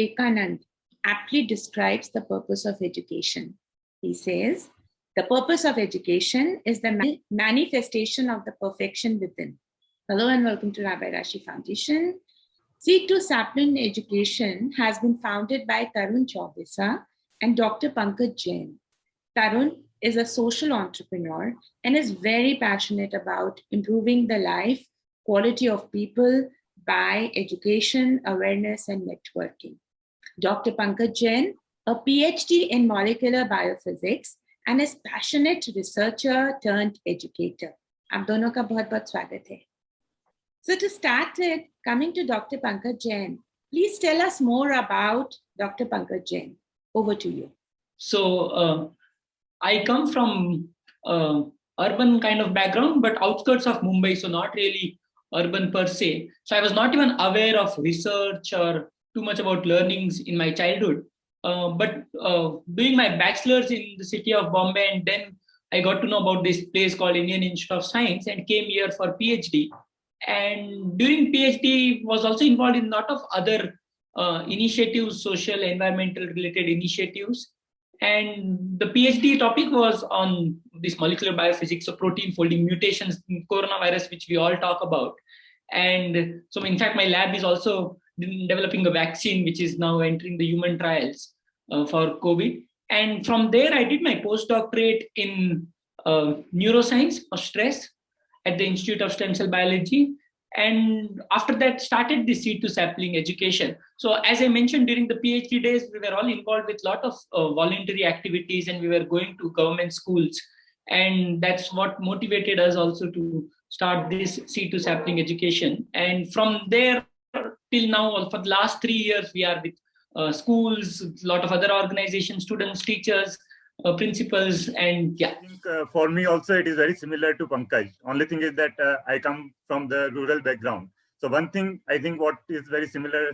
Vivekanand aptly describes the purpose of education. He says, the purpose of education is the manifestation of the perfection within. Hello and welcome to Rabbi Rashi Foundation. Seed2Sapling Education has been founded by Tarun Choubisa and DR.Pankaj Jain. Tarun is a social entrepreneur and is very passionate about improving the life quality of people by education, awareness, and networking. DR.Pankaj Jain, a PhD in molecular biophysics and is passionate researcher turned educator. आप दोनों का बहुत-बहुत स्वागत है. So to start it, coming to DR.Pankaj Jain, please tell us more about DR.Pankaj Jain. Over to you. So I come from urban kind of background, but outskirts of Mumbai, so not really urban per se. So I was not even aware of research or too much about learnings in my childhood. But doing my bachelor's in the city of Bombay, and then I got to know about this place called Indian Institute of Science and came here for PhD. And during PhD was also involved in a lot of other initiatives, social, environmental related initiatives. And the PhD topic was on this molecular biophysics, so protein folding mutations in coronavirus, which we all talk about. And so in fact, my lab is also developing a vaccine, which is now entering the human trials for COVID. And from there, I did my postdoctorate in Neuroscience of Stress at the Institute of Stem Cell Biology. And after that, started the Seed2Sapling Education. So as I mentioned, during the PhD days, we were all involved with a lot of voluntary activities, and we were going to government schools. And that's what motivated us also to start this Seed2Sapling Education. And from there till now, for the last 3 years, we are with schools, a lot of other organizations, students, teachers, principals, and yeah. I think for me also it is very similar to Pankaj. Only thing is that I come from the rural background. So one thing I think what is very similar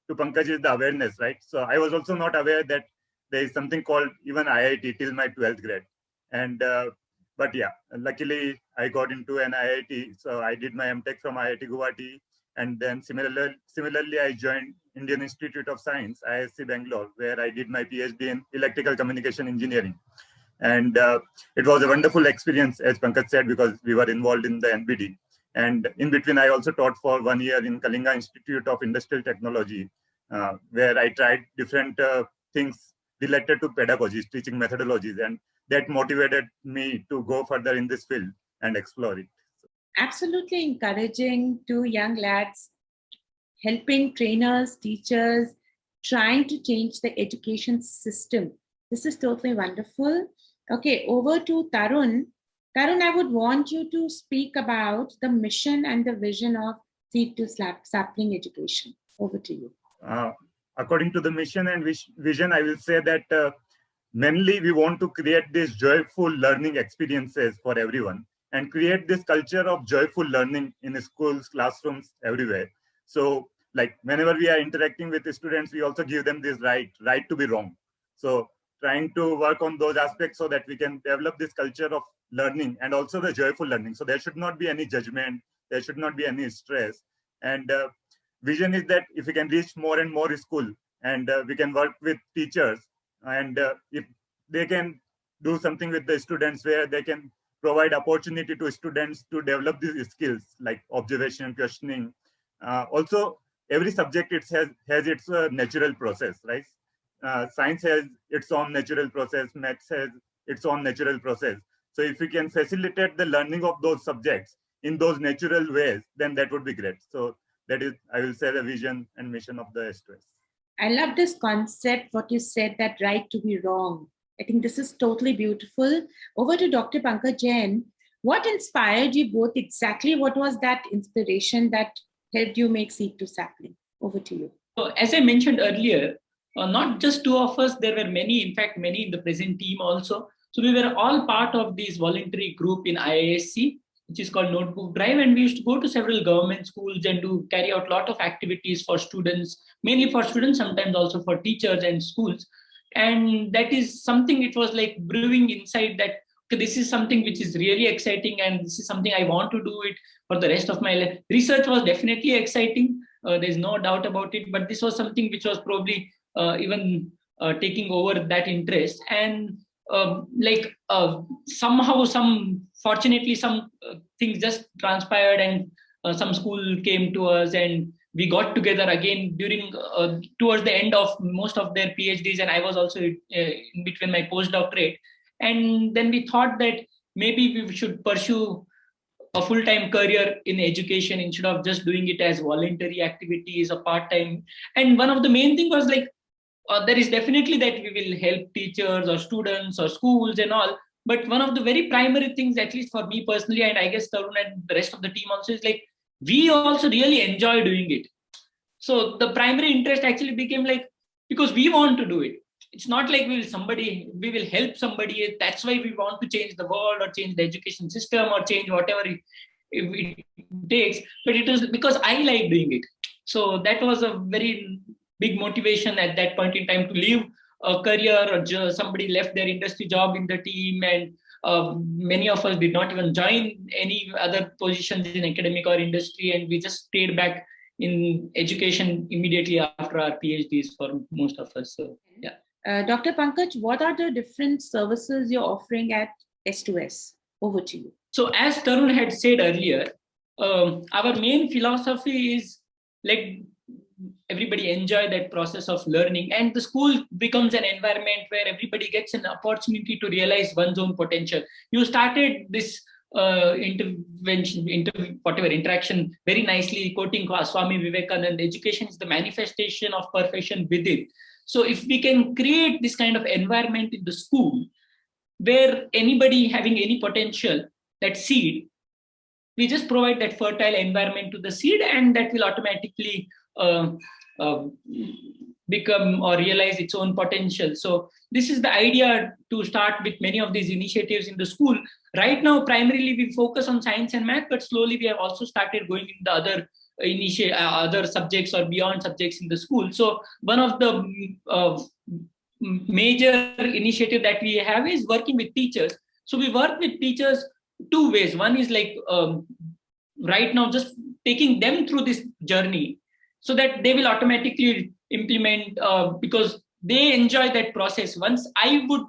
to Pankaj is the awareness, right? So I was also not aware that there is something called even IIT till my 12th grade. And but yeah, luckily I got into an IIT. So I did my MTech from IIT Guwahati. And then similarly, I joined Indian Institute of Science, ISC Bangalore, where I did my PhD in electrical communication engineering. And it was a wonderful experience, as Pankaj said, because we were involved in the NBD. And in between, I also taught for 1 year in Kalinga Institute of Industrial Technology, where I tried different things related to pedagogies, teaching methodologies, and that motivated me to go further in this field and explore it. Absolutely encouraging to young lads, helping trainers, teachers, trying to change the education system. This is totally wonderful. Okay, over to Tarun. Tarun, I would want you to speak about the mission and the vision of Seed2Sapling Education. Over to you. According to the mission and vision, I will say that mainly we want to create these joyful learning experiences for everyone and create this culture of joyful learning in schools, classrooms, everywhere. So like whenever we are interacting with the students, we also give them this right to be wrong. So trying to work on those aspects so that we can develop this culture of learning and also the joyful learning. So there should not be any judgment, there should not be any stress. And vision is that if we can reach more and more school and we can work with teachers and if they can do something with the students where they can provide opportunity to students to develop these skills like observation, questioning. Also, every subject has its natural process, right? Science has its own natural process, maths has its own natural process. So if we can facilitate the learning of those subjects in those natural ways, then that would be great. So that is, I will say, the vision and mission of the S2S. I love this concept, what you said, that right to be wrong. I think this is totally beautiful. Over to DR.Pankaj Jain. What inspired you both exactly? What was that inspiration that helped you make Seed2Sapling? Over to you. So as I mentioned earlier, not just two of us, there were many, in fact, many in the present team also. So we were all part of this voluntary group in IISc, which is called Notebook Drive. And we used to go to several government schools and carry out a lot of activities for students, mainly for students, sometimes also for teachers and schools. And that is something, it was like brewing inside that, okay, this is something which is really exciting and this is something I want to do it for the rest of my life. Research was definitely exciting. There's no doubt about it, but this was something which was probably even taking over that interest. And somehow, fortunately, some things just transpired, and some school came to us, and we got together again during towards the end of most of their PhDs, and I was also in between my postdoctorate. And then we thought that maybe we should pursue a full-time career in education instead of just doing it as voluntary activities or part-time. And one of the main thing was like, there is definitely that we will help teachers or students or schools and all. But one of the very primary things, at least for me personally, and I guess Tarun and the rest of the team also, is like, we also really enjoy doing it. So the primary interest actually became like, because we want to do it. It's not like we will help somebody. That's why we want to change the world or change the education system or change whatever it takes. But it was because I like doing it. So that was a very big motivation at that point in time to leave a career, or somebody left their industry job in the team, and many of us did not even join any other positions in academic or industry, and we just stayed back in education immediately after our PhDs for most of us. So yeah. Dr. Pankaj, what are the different services you're offering at S2S? Over to you. So as Tarun had said earlier, our main philosophy is like everybody enjoy that process of learning, and the school becomes an environment where everybody gets an opportunity to realize one's own potential. You started this interaction very nicely, quoting Swami Vivekananda, education is the manifestation of perfection within. So if we can create this kind of environment in the school where anybody having any potential, that seed, we just provide that fertile environment to the seed, and that will automatically become or realize its own potential. So this is the idea to start with many of these initiatives in the school. Right now, primarily we focus on science and math, but slowly we have also started going in the other subjects or beyond subjects in the school. So one of the major initiative that we have is working with teachers. So we work with teachers two ways. One is like right now just taking them through this journey so that they will automatically implement because they enjoy that process. Once I would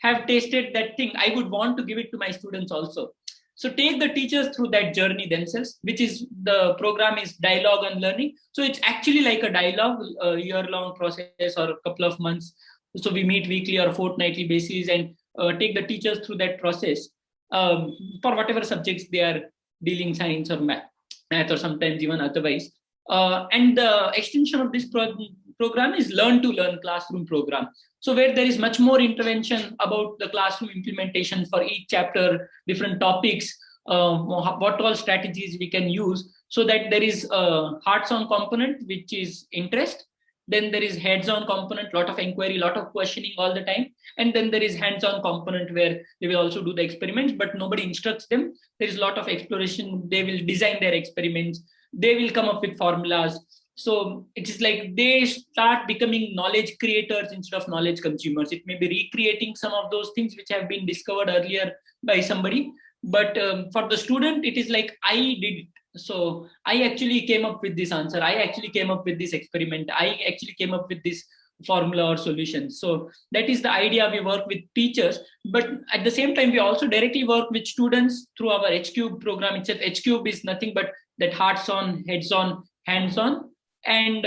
have tasted that thing, I would want to give it to my students also. So take the teachers through that journey themselves, which is the program is dialogue and learning. So it's actually like a dialogue, a year-long process or a couple of months. So we meet weekly or fortnightly basis and take the teachers through that process for whatever subjects they are dealing, science or math or sometimes even otherwise. And the extension of this program is Learn to Learn classroom program. So where there is much more intervention about the classroom implementation for each chapter, different topics, what all strategies we can use, so that there is a hearts-on component, which is interest. Then there is heads-on component, lot of inquiry, lot of questioning all the time. And then there is hands-on component where they will also do the experiments, but nobody instructs them. There is a lot of exploration. They will design their experiments. They will come up with formulas. So it is like they start becoming knowledge creators instead of knowledge consumers. It may be recreating some of those things which have been discovered earlier by somebody. But for the student, it is like, I did it. So I actually came up with this answer. I actually came up with this experiment. I actually came up with this formula or solution. So that is the idea. We work with teachers, but at the same time, we also directly work with students through our HCube program itself. HCube is nothing but that hearts on, heads on, hands on. And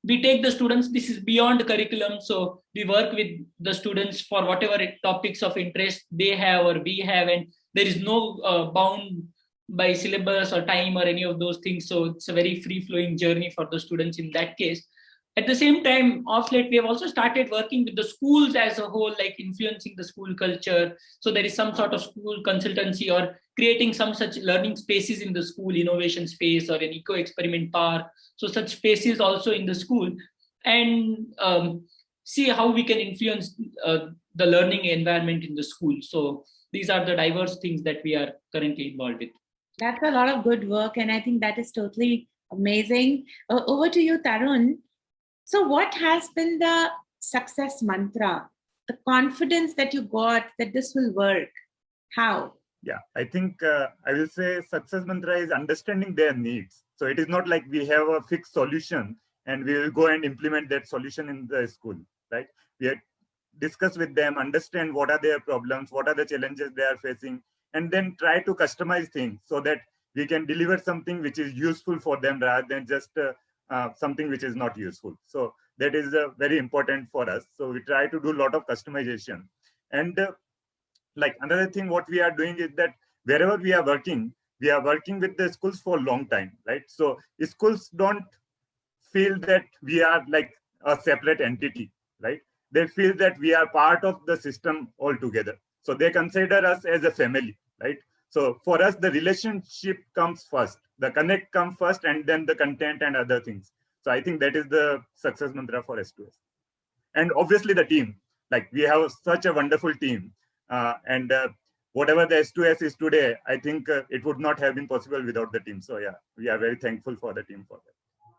we take the students, this is beyond curriculum. So we work with the students for whatever topics of interest they have or we have. And there is no bound by syllabus or time or any of those things. So it's a very free-flowing journey for the students in that case. At the same time, of late, we have also started working with the schools as a whole, like influencing the school culture. So there is some sort of school consultancy or creating some such learning spaces in the school, innovation space or an eco-experiment park. So such spaces also in the school, and see how we can influence the learning environment in the school. So these are the diverse things that we are currently involved with. That's a lot of good work, and I think that is totally amazing. Over to you, Tarun. So what has been the success mantra, the confidence that you got that this will work? How? Yeah, I think I will say success mantra is understanding their needs. So it is not like we have a fixed solution and we will go and implement that solution in the school, right? We have discuss with them, understand what are their problems, what are the challenges they are facing, and then try to customize things so that we can deliver something which is useful for them rather than just something which is not useful. So that is very important for us. So we try to do a lot of customization. And like another thing, what we are doing is that wherever we are working with the schools for a long time, right? So schools don't feel that we are like a separate entity, right? They feel that we are part of the system altogether. So they consider us as a family, right? So for us, the relationship comes first, the connect comes first, and then the content and other things. So I think that is the success mantra for S2S. And obviously the team, like we have such a wonderful team. And whatever the S2S is today, I think it would not have been possible without the team. So yeah, we are very thankful for the team for that.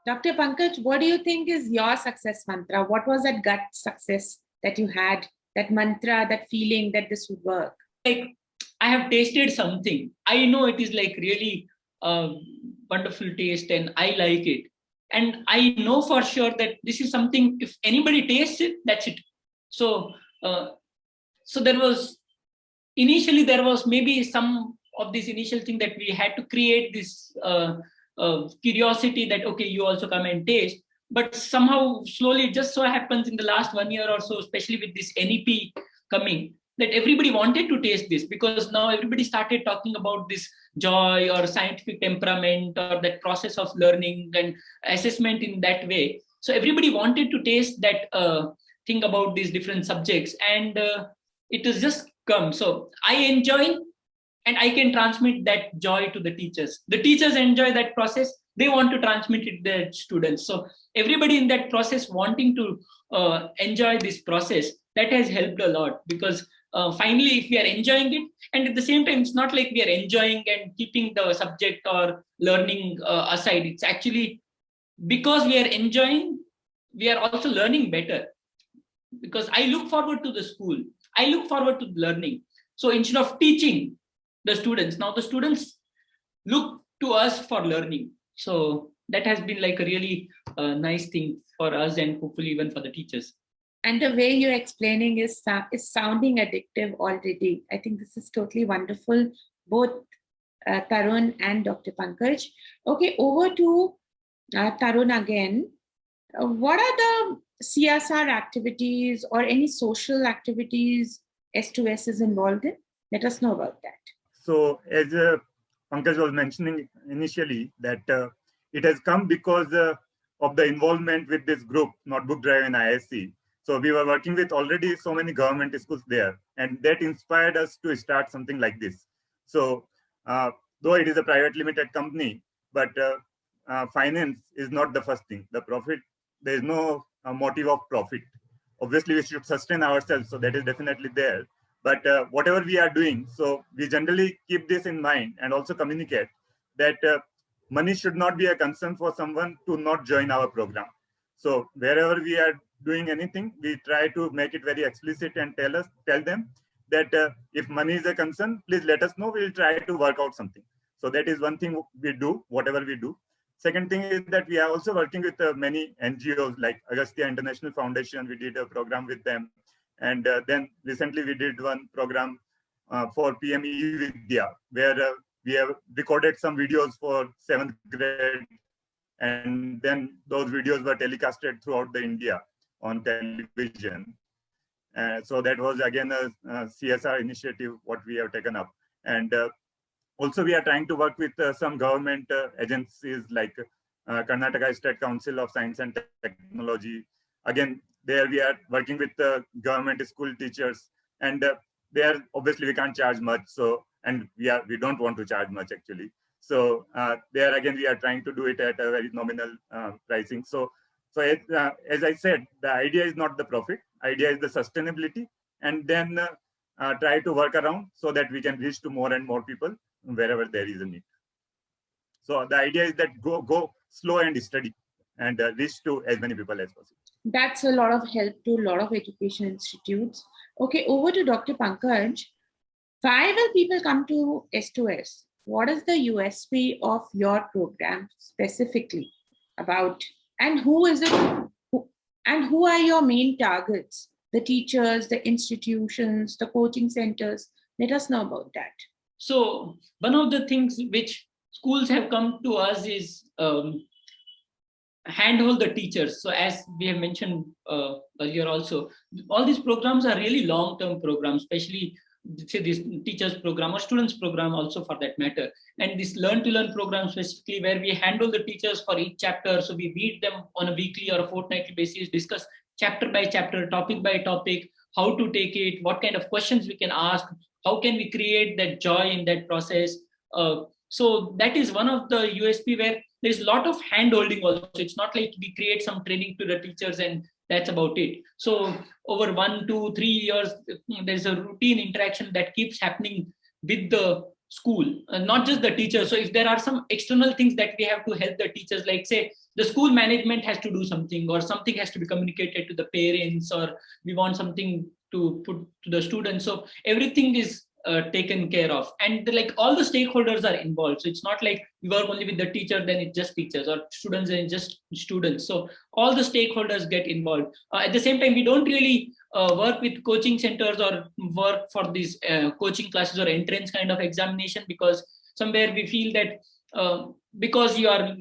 Dr. Pankaj, what do you think is your success mantra? What was that gut success that you had, that mantra, that feeling that this would work? Like, I have tasted something. I know it is like really wonderful taste and I like it. And I know for sure that this is something, if anybody tastes it, that's it. So, so there was maybe some of this initial thing that we had to create this curiosity that, okay, you also come and taste. But somehow, slowly, it just so happens in the last 1 year or so, especially with this NEP coming, that everybody wanted to taste this, because now everybody started talking about this joy or scientific temperament or that process of learning and assessment in that way. So everybody wanted to taste that thing about these different subjects, and it has just come. So I enjoy, and I can transmit that joy to the teachers. The teachers enjoy that process. They want to transmit it to their students. So everybody in that process wanting to enjoy this process, that has helped a lot, because finally, if we are enjoying it, and at the same time, it's not like we are enjoying and keeping the subject or learning aside. It's actually because we are enjoying, we are also learning better. Because I look forward to the school. I look forward to learning. So instead of teaching the students, now the students look to us for learning. So that has been like a really nice thing for us, and hopefully even for the teachers. And the way you're explaining is sounding addictive already. I think this is totally wonderful, both Tarun and Dr. Pankaj. Okay, over to Tarun again. What are the CSR activities or any social activities S2S is involved in? Let us know about that. So as Pankaj was mentioning initially, that it has come because of the involvement with this group, Notebook Drive in ISC. So we were working with already so many government schools there, and that inspired us to start something like this. So though it is a private limited company, but finance is not the first thing. The profit, there is no motive of profit. Obviously, we should sustain ourselves, so that is definitely there. But whatever we are doing, so we generally keep this in mind and also communicate that money should not be a concern for someone to not join our program. So wherever we are doing anything, we try to make it very explicit and tell them that if money is a concern, please let us know. We'll try to work out something. So that is one thing we do, whatever we do. Second thing is that we are also working with many NGOs like Agastya International Foundation. We did a program with them. And then recently we did one program for PM E-Vidya, where we have recorded some videos for 7th grade. And then those videos were telecasted throughout the India on television. So that was again a CSR initiative, what we have taken up. And also we are trying to work with some government agencies like Karnataka State Council of Science and Technology. Again, there we are working with government school teachers, and there obviously we can't charge much. So, and we don't want to charge much actually. So there again, we are trying to do it at a very nominal pricing. So as I said, the idea is not the profit. Idea is the sustainability, and then try to work around so that we can reach to more and more people wherever there is a need. So the idea is that go slow and steady, and reach to as many people as possible. That's a lot of help to a lot of education institutes. Okay, over to Dr. Pankaj. Why will people come to S2S? What is the USP of your program specifically about And who is it? And who are your main targets? The teachers, the institutions, the coaching centers. Let us know about that. So one of the things which schools have come to us is handhold the teachers. So as we have mentioned earlier also, all these programs are really long-term programs, especially say this teachers program or students program also for that matter. And this learn-to-learn program specifically, where we handle the teachers for each chapter. So we meet them on a weekly or a fortnightly basis, discuss chapter by chapter, topic by topic, how to take it, what kind of questions we can ask, how can we create that joy in that process. So that is one of the USP where there's a lot of hand holding also. It's not like we create some training to the teachers and that's about it. So over 1, 2, 3 years, there's a routine interaction that keeps happening with the school, not just the teachers. So if there are some external things that we have to help the teachers, like say the school management has to do something, or something has to be communicated to the parents, or we want something to put to the students. So everything is taken care of, and like all the stakeholders are involved. So it's not like we work only with the teacher, then it's just teachers, or students and just students. So all the stakeholders get involved. At the same time, we don't really work with coaching centers or work for these coaching classes or entrance kind of examination, because somewhere we feel that because you are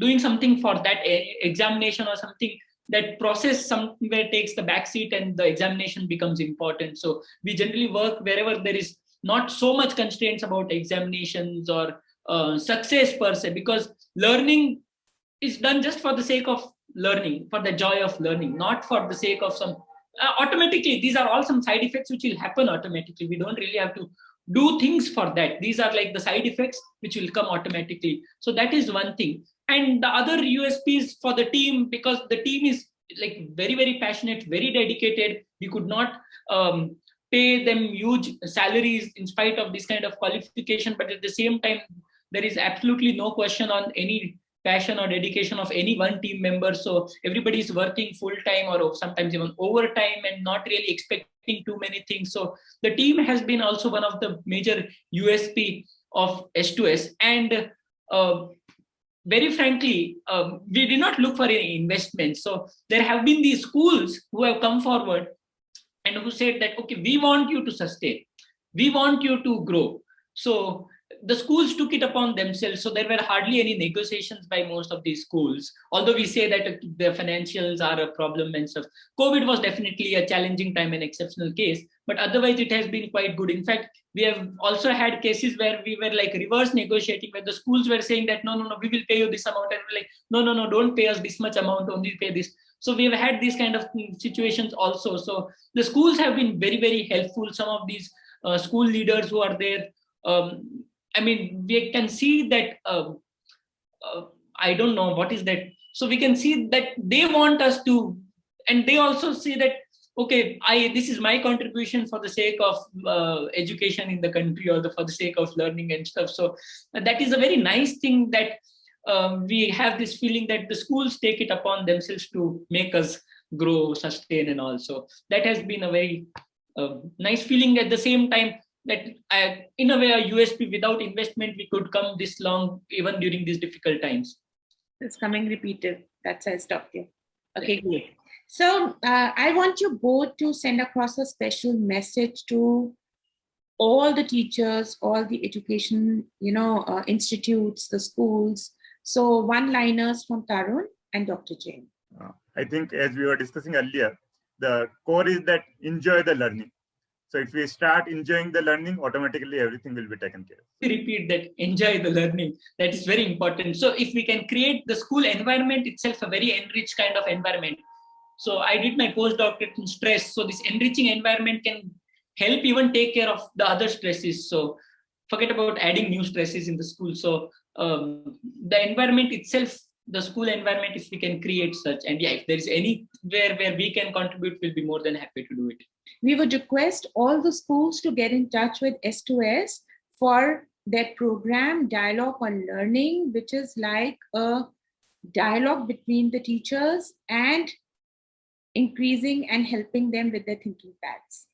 doing something for that examination or something, that process somewhere takes the back seat and the examination becomes important. So we generally work wherever there is not so much constraints about examinations or success per se, because learning is done just for the sake of learning, for the joy of learning, not for the sake of some automatically. These are all some side effects which will happen automatically. We don't really have to do things for that. These are like the side effects which will come automatically. So that is one thing. And the other USPs for the team, because the team is like very, very passionate, very dedicated. We could not pay them huge salaries in spite of this kind of qualification, but at the same time, there is absolutely no question on any passion or dedication of any one team member. So everybody is working full time or sometimes even overtime and not really expecting too many things. So the team has been also one of the major USP of S2S. And very frankly, we did not look for any investments. So there have been these schools who have come forward and who said that, okay, we want you to sustain, we want you to grow. So the schools took it upon themselves. So there were hardly any negotiations by most of these schools, although we say that the financials are a problem and stuff. COVID was definitely a challenging time, an exceptional case, but otherwise it has been quite good. In fact, we have also had cases where we were like reverse negotiating, where the schools were saying that, no, we will pay you this amount. And we're like, no, don't pay us this much amount, only pay this. So we've had these kind of situations also. So the schools have been very, very helpful. Some of these school leaders who are there, I mean, we can see that, I don't know what is that. So we can see that they want us to, and they also see that, okay, this is my contribution for the sake of education in the country, or for the sake of learning and stuff. So that is a very nice thing, that we have this feeling that the schools take it upon themselves to make us grow, sustain, and all. So that has been a very nice feeling. At the same time, that in a way a USP, without investment we could come this long even during these difficult times. It's coming repeated. That's why I stopped here. Okay, great. So I want you both to send across a special message to all the teachers, all the education, institutes, the schools. So one-liners from Tarun and Dr. Jain. I think, as we were discussing earlier, the core is that enjoy the learning. So if we start enjoying the learning, automatically everything will be taken care of. Repeat that, enjoy the learning. That is very important. So if we can create the school environment itself a very enriched kind of environment. So I did my postdoctorate in stress. So this enriching environment can help even take care of the other stresses. So forget about adding new stresses in the school. So the environment itself, the school environment, if we can create such, and yeah, if there is anywhere where we can contribute, we'll be more than happy to do it. We would request all the schools to get in touch with S2S for their program Dialogue on Learning, which is like a dialogue between the teachers and increasing and helping them with their thinking pads.